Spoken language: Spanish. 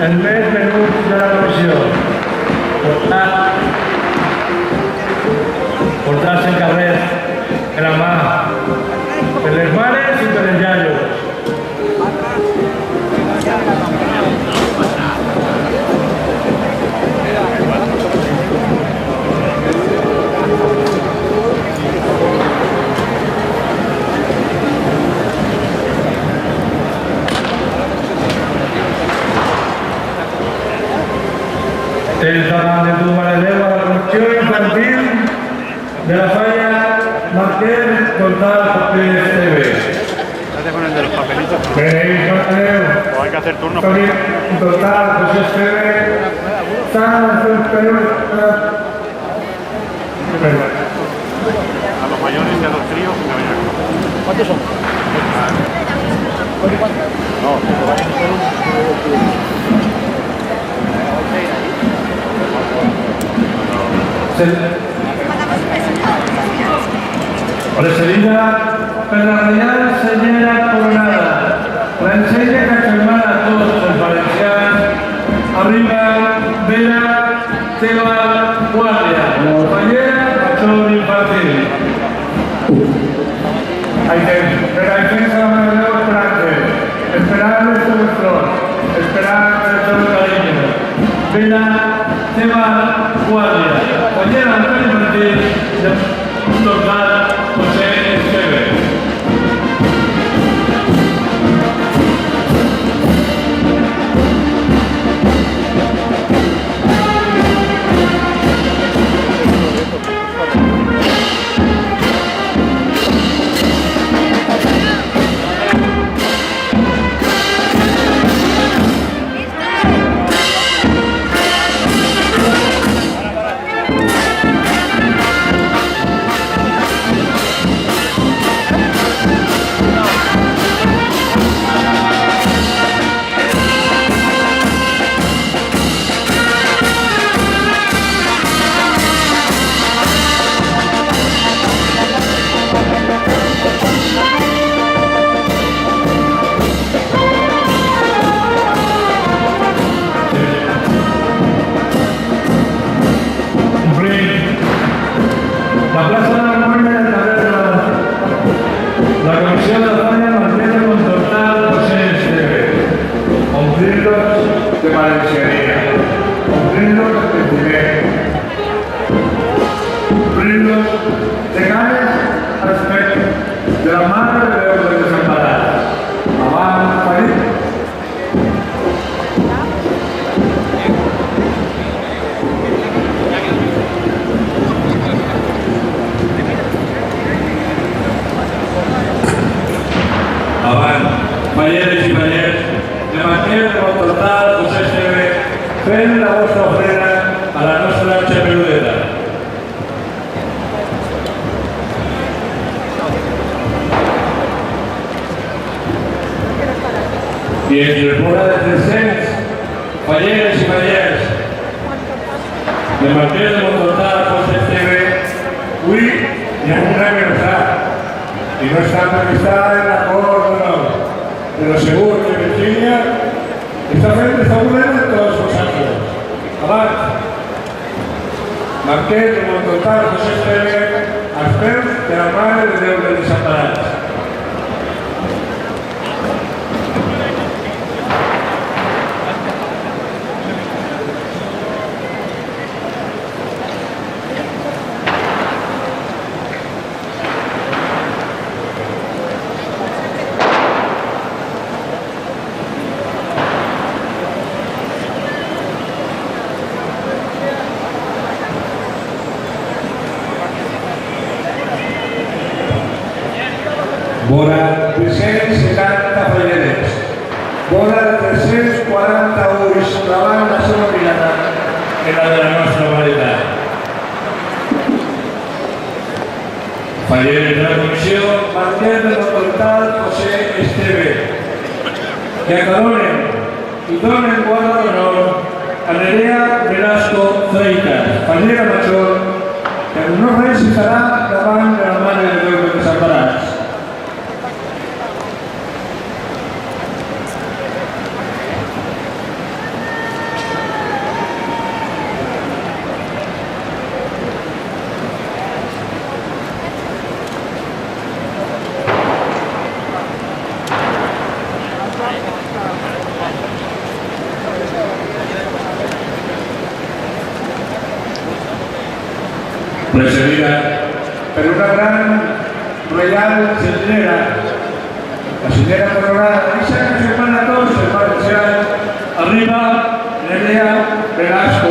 el mes menú de la comisión. Portarse en carrer, en la mar, en les mares y en els llanos. El Salón de Tumba de Lengua, la Comisión Infantil de la Falla Marqués González PSTV. Espérate con el de los papelitos. O hay que hacer turno. Total, José Esteve, San A los mayores y a los tríos que me vayan a... ¿Cuántos son? No, que vayan a hacer Precedida per la Reial Senyera Coronada, la ensenya que germana a tots els valencians, arriba Vera Teva Guàrdia, Fallera Major Infantil. Per a defensa la Maradeu esperante, esperar el seu flor, esperar el seu carinyo. Vera Teva Guàrdia, Fallera Major Infantil, Total José Esteve. La plaza de la Memoria del Taberna, la Comisión de la Falla mantiene con total José Esteve, cumplirlos de valencianía, cumplirlos de sentimiento, cumplirlos de ganes respecto de la Madre de Déu de Desamparats. Abans, país. Avant, falleres i fallers, de manera de Montportal, José Esteve, fent la vostra ofrena a la nostra xeperudeta. I entre fora de 300 falleres i fallers, de manera de Montportal, José Esteve, avui hi ha un aniversari. I no està perquè està en l'acord o no, però segur que Virgínia està fent esta volent en tots vosaltres. Abans, Marquès de Montportal, José Esteve, als peus de la Mare de Déu dels Desamparats. Vora 370 falleres, vora 340 ulls clavant la seva mirada en la de la nostra humanitat. Falleres de la Comissió Marquès de Montportal, José Esteve, que acaloren i donen guarda d'honor a Nerea Velasco Freitas, fallera major, que no res estarà davant de la Mare de Déu dels Desamparats. precedida per una gran reial senyera, la senyera colorada, i que se hermana tots, el marcial, arriba Nerea Velasco